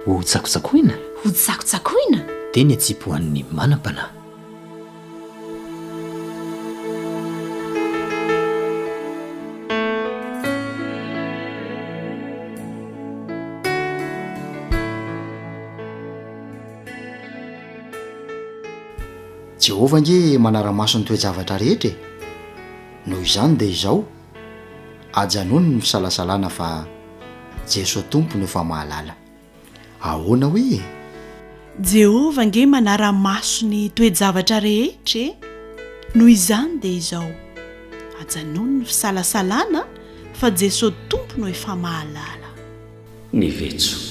ho tsakotsakoina ho tsakotsakoina dia ny atsipohan'ny manam-panahy. Jehovah nge manara-maso ny toe-javatra rehetra noho izany dia izao ajanony ny fisalasalana fa Jesosy tompony efa mahalala. Ahoana hoe Jehovah nge manara-maso ny toe-javatra rehetra noho izany dia izao ajanony ny fisalasalana fa Jesosy tompony efa mahalala. Ny vetso